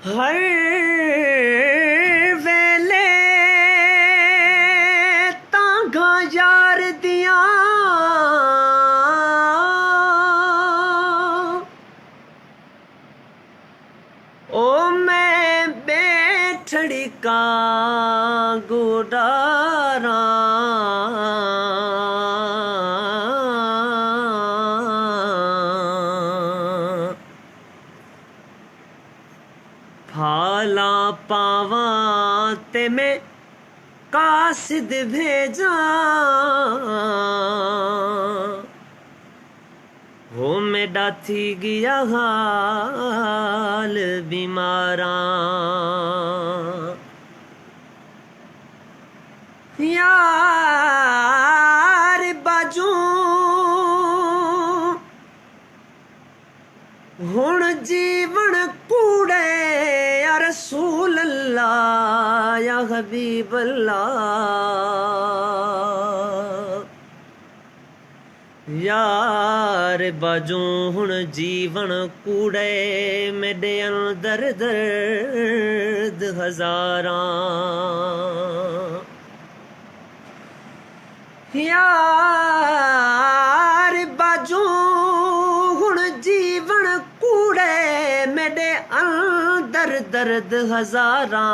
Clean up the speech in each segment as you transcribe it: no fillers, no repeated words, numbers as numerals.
हर वेले तांगा यार दिया ओ मैं बैठड़ी का गुडारा फाला पावा ते मैं कासिद भेजा हो मेरा थी गया हाल बीमारा यार बाजू हुण जीवन कूड़े या रसूल अल्लाह या हबीब अल्लाह यार बाजू हुण जीवन कूड़े मेरे अंदर दर्द हजारां यार बाजू हुण जीवन कूड़े मेरे अंदर दर्द हजारां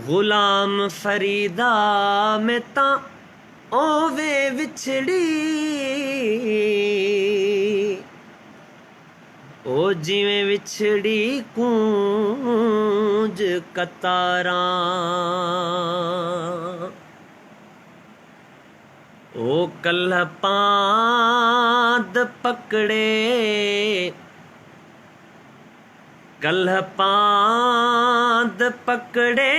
गुलाम फरीदा में ता ओवे विछड़ी ओ जिवें विछड़ी कूंज कतारां ओ कल पांद पकड़े कल पांद पकड़े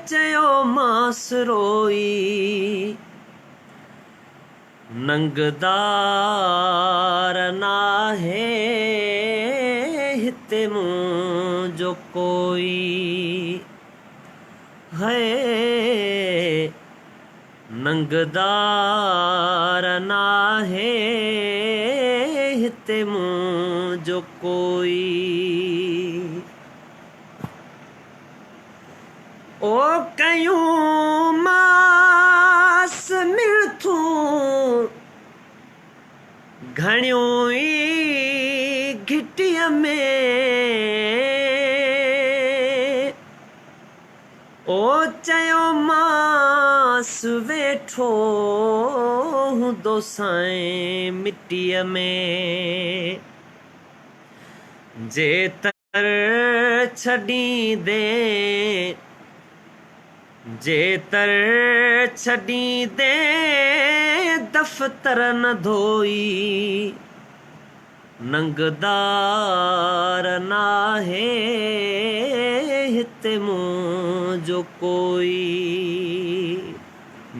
चयो मास रोई नंगदार ना है हिते मुँह जो कोई है नंगदार ना है हिते मुँह जो कोई ओ कयूं मास मिलथू घणियों ई घिटिया में ओ चयो मास वेठो हूंदो साईं मिट्टीअ में जे तर छॾींदे जे तर छॾींदे दफ़्तर न धोई नंगदार ना है हिते मुँह जो कोई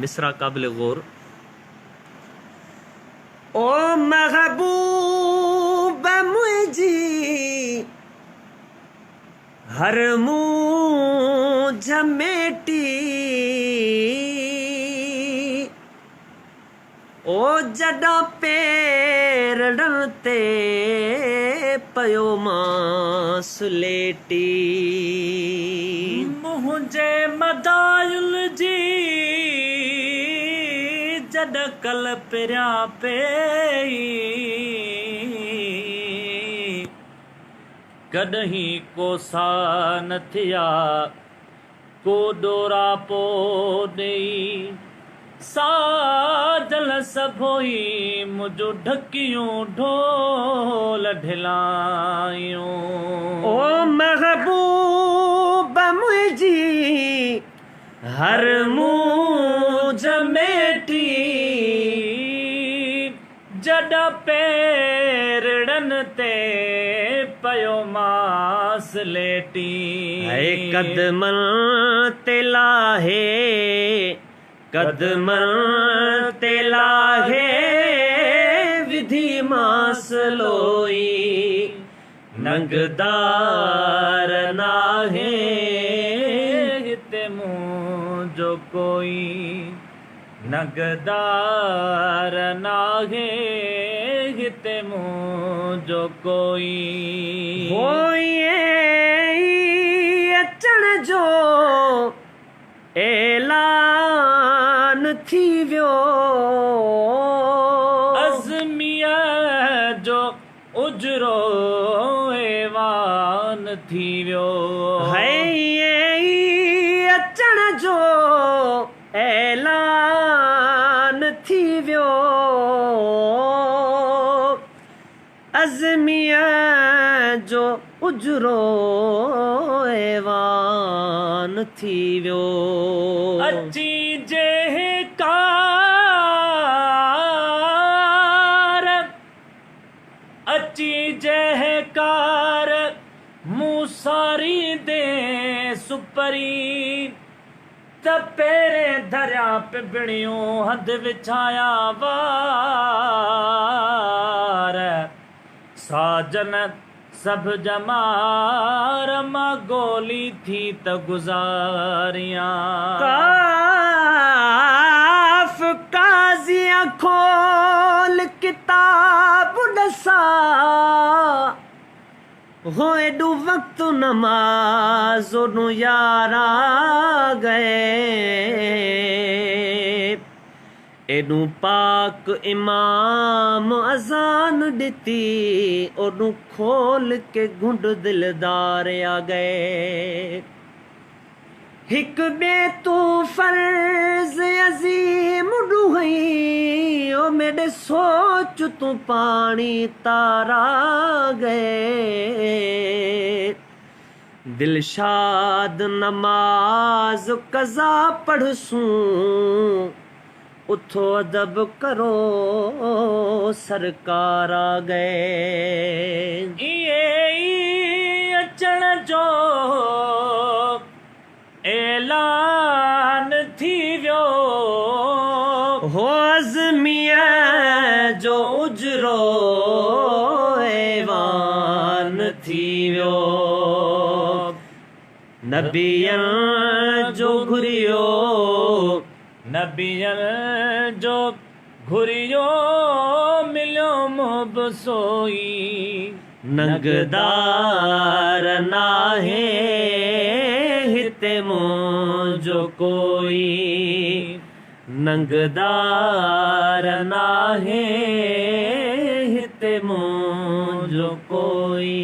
मिसरा काबिल गौर ओ महबूब मुझी हर मुँह झमेटी ओ जडा पेरड़न ते पयो मां सुलेटी मुझे मदायुल जी जड कल पिरिया पे कॾहिं कोसा न थिया को डोरा पो ॾेई साजल सभोई मुझो ढकियूं ढोल ढिलायूं ओ महबूब मुझी हर मुँह झमेटी जड पेरड़न ते पयो मास लेटी है कदमन ते लाहे कदमन ते लाहे विधि मास लोई नंगदार नाहे हिते मुंहिंजो कोई नंगदार नाहे हिते मुंहिंजो कोई अचण जो ऐलान थी वियो अज़मीअ जो उजरो ऐवान थी वियो अचण जो ऐलान थी वियो अज़मीअ जो उजरो ऐवान थी वियो अची जहकार मूसारी दे सुपरी त पेरे दरिया पे बिणियों हद विछाया वार साजन सब जमार मां गोली थी त गुजारियां काफ काज़ियां खोल किताब दसा हो एडू वक्त नमाज नु यारा गए एडू पाक इमाम अजान दिती ओडू खोल के घुंड दिलदार आ गए हिक बे तू फर्ज अजीम डूहई ओ मेरे सोच तू पानी तारा गए दिलशाद नमाज कज़ा पढ़सूं उथो अदब करो सरकार आ गए अचण जो ऐलान थी वियो हो अज़मीअ जो उजरो ऐवान थी वियो नबियन जो घुरियो नबियन जो घुरियो मिलियो मुबसोई नंगदार नाहे हिते मुंहिंजो कोई नंगदार नाहे हिते मुंहिंजो कोई